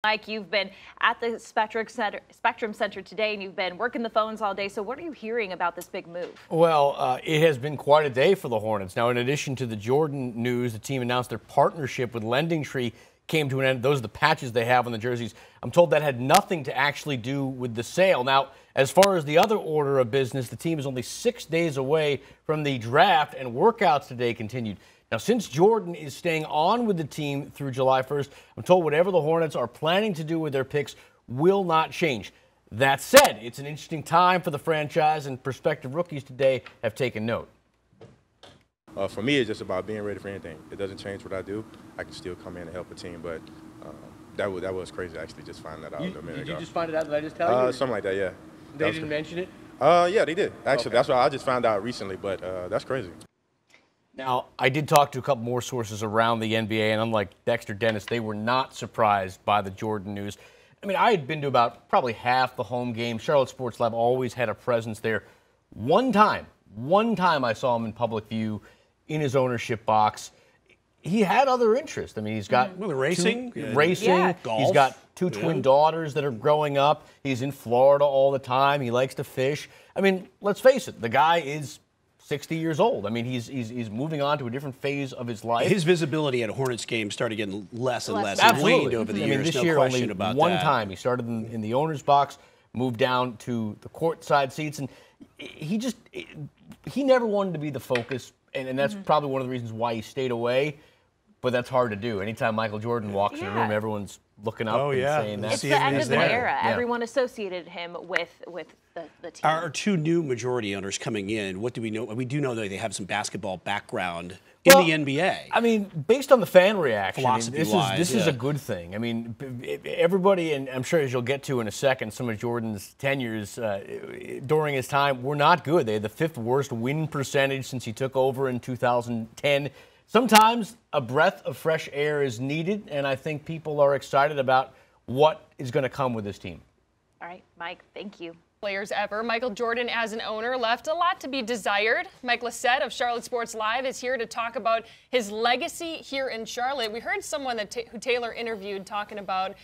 Mike, you've been at the Spectrum Center today, and you've been working the phones all day. So what are you hearing about this big move? Well, it has been quite a day for the Hornets. Now, in addition to the Jordan news, the team announced their partnership with Lending Tree came to an end. Those are the patches they have on the jerseys. I'm told that had nothing to actually do with the sale. Now, as far as the other order of business, the team is only 6 days away from the draft, and workouts today continued. Now, since Jordan is staying on with the team through July 1st, I'm told whatever the Hornets are planning to do with their picks will not change. That said, it's an interesting time for the franchise, and prospective rookies today have taken note. For me, it's just about being ready for anything. It doesn't change what I do. I can still come in and help a team, but that was crazy, actually, just finding that out a minute ago. Did you just find it out? Did I just tell you? Something like that, yeah. They didn't mention it? Yeah, they did. Actually, okay. That's why I just found out recently, but that's crazy. Now, I did talk to a couple more sources around the NBA, and unlike Dexter Dennis, they were not surprised by the Jordan news. I mean, I had been to about probably half the home games. Charlotte Sports Lab always had a presence there. One time I saw him in public view in his ownership box. He had other interests. I mean, he's got racing, golf. He's got two twin daughters that are growing up. He's in Florida all the time. He likes to fish. I mean, let's face it, the guy is 60 years old. I mean, he's moving on to a different phase of his life. His visibility at a Hornets game started getting less and less. Absolutely. Over the I years. mean, this no year question only about one that. time. He started in the owner's box, moved down to the courtside seats, and he never wanted to be the focus, and that's probably one of the reasons why he stayed away. But that's hard to do. Anytime Michael Jordan walks in a room, everyone's looking up and saying that. It's the end of the era. Everyone associated him with the team. Our two new majority owners coming in, what do we know? We do know that they have some basketball background in the NBA. I mean, based on the fan reaction, this is a good thing. I mean, everybody, and I'm sure as you'll get to in a second, some of Jordan's tenures during his time were not good. They had the 5th worst win percentage since he took over in 2010. Sometimes a breath of fresh air is needed, and I think people are excited about what is going to come with this team. All right, Mike, thank you. Players ever. Michael Jordan, as an owner, left a lot to be desired. Mike Lissette of Charlotte Sports Live is here to talk about his legacy here in Charlotte. We heard someone who Taylor interviewed talking about,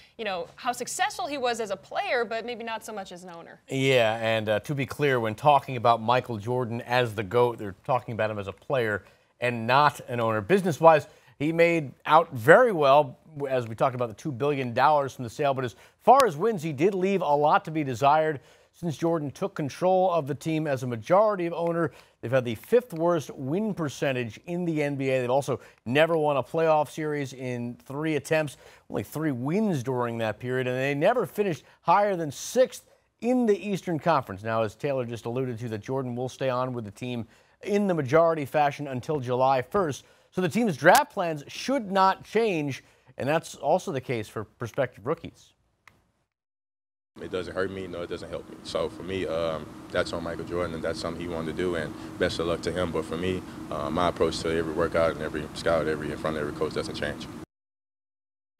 how successful he was as a player, but maybe not so much as an owner. Yeah, and to be clear, when talking about Michael Jordan as the GOAT, they're talking about him as a player and not an owner. Business-wise, he made out very well, as we talked about the $2 billion from the sale. But as far as wins, he did leave a lot to be desired. Since Jordan took control of the team as a majority of owner, they've had the 5th worst win percentage in the NBA. They've also never won a playoff series in 3 attempts, only 3 wins during that period, and they never finished higher than 6th in the Eastern Conference. Now, as Taylor just alluded to, that Jordan will stay on with the team in the majority fashion until July 1st. So the team's draft plans should not change, and that's also the case for prospective rookies. It doesn't hurt me, no, it doesn't help me. So for me, that's on Michael Jordan, and that's something he wanted to do, and best of luck to him. But for me, my approach to every workout and every scout, in front of every coach doesn't change.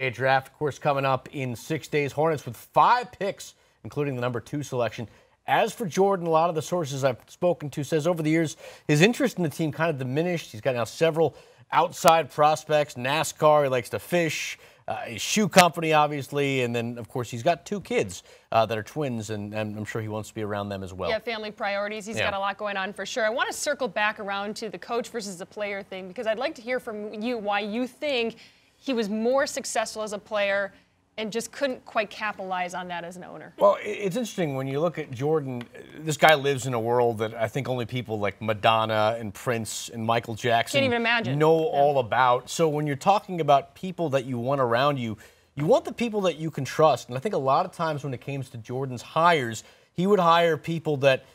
A draft, of course, coming up in 6 days. Hornets with 5 picks, including the number 2 selection. As for Jordan, a lot of the sources I've spoken to says over the years his interest in the team kind of diminished. He's got now several outside prospects, NASCAR, he likes to fish, his shoe company, obviously, and then, of course, he's got 2 kids that are twins, and I'm sure he wants to be around them as well. Yeah, family priorities. He's got a lot going on for sure. I want to circle back around to the coach versus the player thing, because I'd like to hear from you why you think he was more successful as a player and just couldn't quite capitalize on that as an owner. Well, it's interesting when you look at Jordan. This guy lives in a world that I think only people like Madonna and Prince and Michael Jackson can't even imagine. Know all about. So when you're talking about people that you want around you, you want the people that you can trust. And I think a lot of times when it came to Jordan's hires, he would hire people that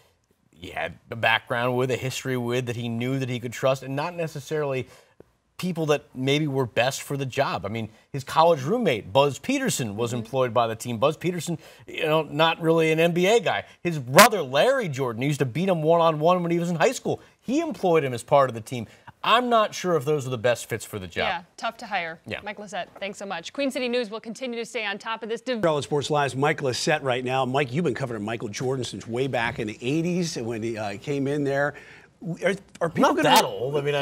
he had a background with, a history with, that he knew that he could trust, and not necessarily people that maybe were best for the job. I mean, his college roommate, Buzz Peterson, was employed by the team. Buzz Peterson, not really an NBA guy. His brother, Larry Jordan, used to beat him one-on-one when he was in high school. He employed him as part of the team. I'm not sure if those are the best fits for the job. Yeah, tough to hire. Yeah. Mike Lissette, thanks so much. Queen City News will continue to stay on top of this. Charlotte Sports Live's Mike Lissette right now. Mike, you've been covering Michael Jordan since way back in the 80s when he came in there. Are people Not that old. I mean, I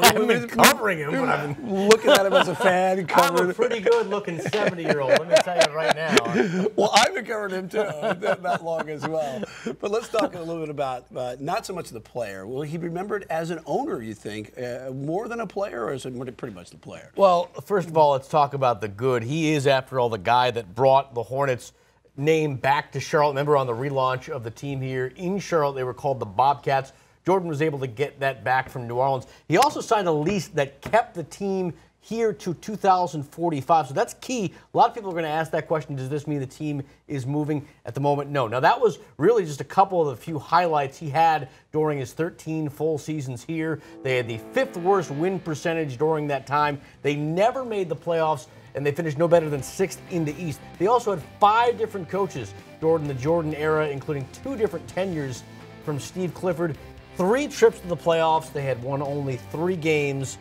haven't been covering him, but I've been looking at him as a fan and I'm covering a pretty good-looking 70-year-old. Let me tell you right now. Well, I've been covering him too, that long as well. But let's talk a little bit about not so much the player. Will he be remembered as an owner, you think, more than a player, or is it pretty much the player? Well, first of all, let's talk about the good. He is, after all, the guy that brought the Hornets name back to Charlotte. Remember on the relaunch of the team here in Charlotte, they were called the Bobcats. Jordan was able to get that back from New Orleans. He also signed a lease that kept the team here to 2045. So that's key. A lot of people are going to ask that question, does this mean the team is moving? At the moment, no. Now, that was really just a couple of the few highlights he had during his 13 full seasons here. They had the 5th worst win percentage during that time. They never made the playoffs, and they finished no better than 6th in the East. They also had 5 different coaches during the Jordan era, including 2 different tenures from Steve Clifford. 3 trips to the playoffs. They had won only 3 games.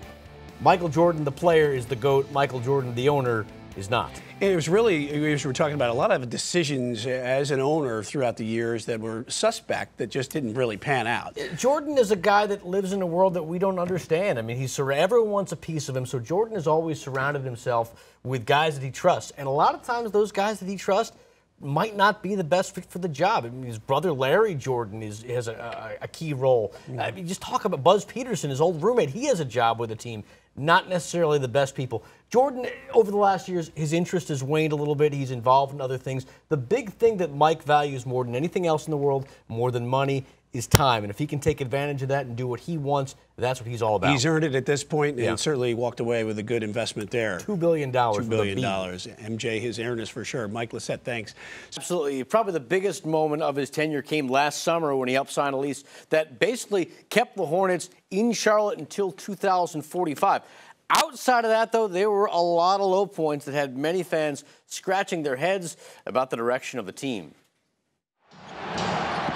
Michael Jordan, the player, is the GOAT. Michael Jordan, the owner, is not. It was really, as we were talking about, a lot of decisions as an owner throughout the years that were suspect that just didn't really pan out. Jordan is a guy that lives in a world that we don't understand. I mean, everyone wants a piece of him, so Jordan has always surrounded himself with guys that he trusts. And a lot of times those guys that he trusts might not be the best fit for the job. I mean, his brother Larry Jordan has a key role. I mean, just talk about Buzz Peterson, his old roommate. He has a job with the team. Not necessarily the best people. Jordan, over the last years, his interest has waned a little bit. He's involved in other things. The big thing that Mike values more than anything else in the world, more than money, is time. And if he can take advantage of that and do what he wants, that's what he's all about. He's earned it at this point, and certainly walked away with a good investment there. $2 billion. $2 billion. MJ, his earnest for sure. Mike Lissette, thanks. Absolutely. Probably the biggest moment of his tenure came last summer when he helped sign a lease that basically kept the Hornets in Charlotte until 2045. Outside of that, though, there were a lot of low points that had many fans scratching their heads about the direction of the team.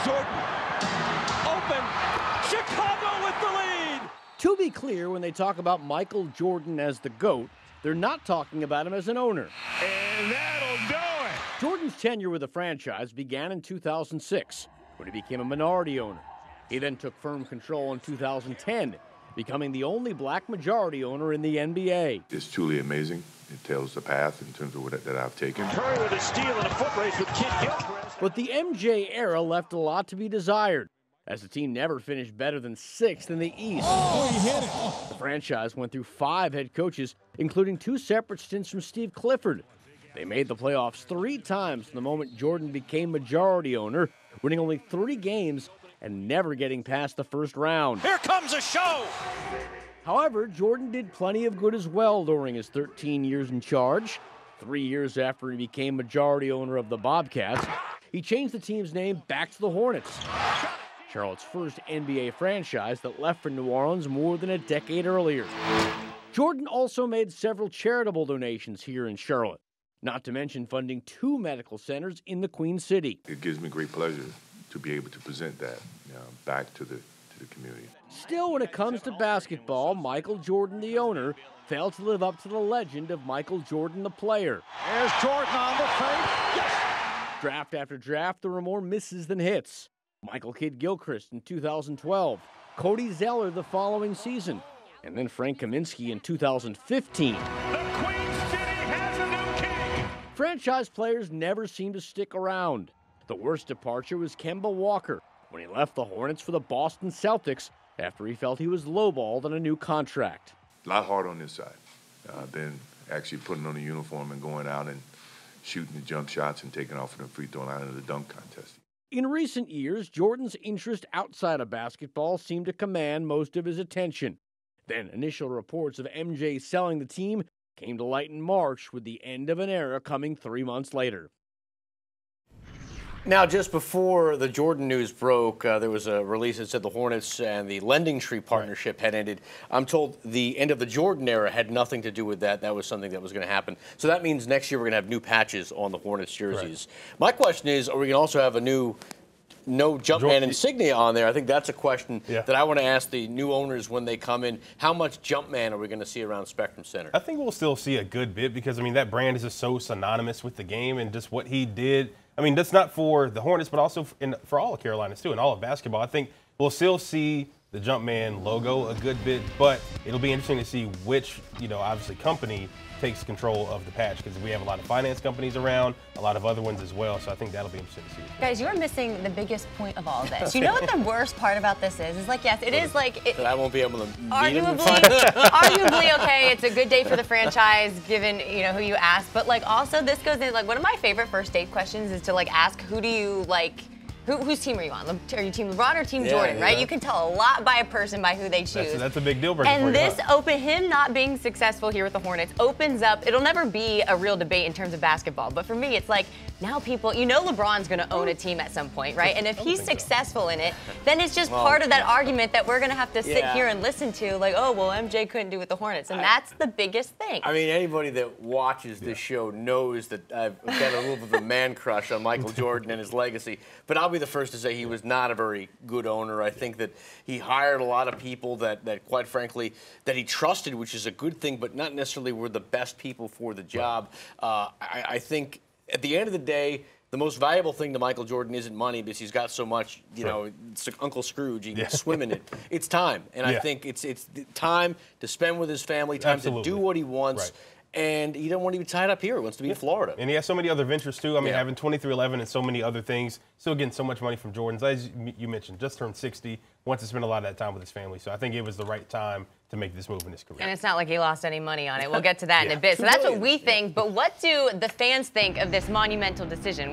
Jordan. Chicago with the lead! To be clear, when they talk about Michael Jordan as the GOAT, they're not talking about him as an owner. And that'll do it! Jordan's tenure with the franchise began in 2006, when he became a minority owner. He then took firm control in 2010, becoming the only black majority owner in the NBA. It's truly amazing. It tells the path in terms of what that I've taken. Curry with a steal and a foot race with Kid Gilchrist. But the MJ era left a lot to be desired, as the team never finished better than 6th in the East. Oh, he hit it. The franchise went through 5 head coaches, including 2 separate stints from Steve Clifford. They made the playoffs 3 times from the moment Jordan became majority owner, winning only 3 games and never getting past the first round. Here comes a show. However, Jordan did plenty of good as well during his 13 years in charge. 3 years after he became majority owner of the Bobcats, he changed the team's name back to the Hornets, Charlotte's first NBA franchise that left for New Orleans more than a decade earlier. Jordan also made several charitable donations here in Charlotte, not to mention funding 2 medical centers in the Queen City. It gives me great pleasure to be able to present that back to the community. Still, when it comes to basketball, Michael Jordan, the owner, failed to live up to the legend of Michael Jordan, the player. There's Jordan on the fake. Yes! Draft after draft, there were more misses than hits. Michael Kidd Gilchrist in 2012, Cody Zeller the following season, and then Frank Kaminsky in 2015. The Queen City has a new king. Franchise players never seem to stick around. The worst departure was Kemba Walker when he left the Hornets for the Boston Celtics after he felt he was lowballed on a new contract. A lot harder on this side than actually putting on a uniform and going out and shooting the jump shots and taking off from the free throw line in the dunk contest. In recent years, Jordan's interest outside of basketball seemed to command most of his attention. Then initial reports of MJ selling the team came to light in March, with the end of an era coming 3 months later. Now, just before the Jordan news broke, there was a release that said the Hornets and the Lending Tree partnership had ended. I'm told the end of the Jordan era had nothing to do with that. That was something that was going to happen. So that means next year we're going to have new patches on the Hornets jerseys. Correct. My question is, are we going to also have a new no Jumpman insignia on there? I think that's a question that I want to ask the new owners when they come in. How much Jumpman are we going to see around Spectrum Center? I think we'll still see a good bit because, I mean, that brand is just so synonymous with the game and just what he did. I mean, that's not for the Hornets, but also for all of Carolinas, too, and all of basketball. I think we'll still see the Jumpman logo a good bit, but it'll be interesting to see which, obviously company takes control of the patch, because we have a lot of finance companies around, a lot of other ones as well, so I think that'll be interesting to see. Guys, you're missing the biggest point of all of this. You know what the worst part about this is like, yes, it is like... I won't be able to meet arguably, okay, it's a good day for the franchise, given, who you ask, but like also this goes in, like one of my favorite first date questions is to like ask, who do you like, whose team are you on? Are you Team LeBron or Team Jordan, right? You can tell a lot by a person by who they choose. That's a big deal breaker. And this him not being successful here with the Hornets opens up, it'll never be a real debate in terms of basketball, but for me it's like, now people, LeBron's gonna own a team at some point, right? And if he's successful in it, then it's just part of that argument that we're gonna have to sit here and listen to, like, oh, well, MJ couldn't do with the Hornets, and that's the biggest thing. I mean, anybody that watches this show knows that I've got a little bit of a man crush on Michael Jordan and his legacy, but I'll be the first to say he was not a very good owner. I think that he hired a lot of people that quite frankly, that he trusted, which is a good thing, but not necessarily were the best people for the job. I think at the end of the day, the most valuable thing to Michael Jordan isn't money, because he's got so much, it's like Uncle Scrooge, he can swim in it. It's time. And I think it's time to spend with his family, time to do what he wants. Right. And he don't want to be tied up here. He wants to be in Florida. And he has so many other ventures, too. I mean, having 23-11 and so many other things, still getting so much money from Jordan. As you mentioned, just turned 60, wants to spend a lot of that time with his family. So I think it was the right time to make this move in his career. And it's not like he lost any money on it. We'll get to that in a bit. So that's what we think. But what do the fans think of this monumental decision?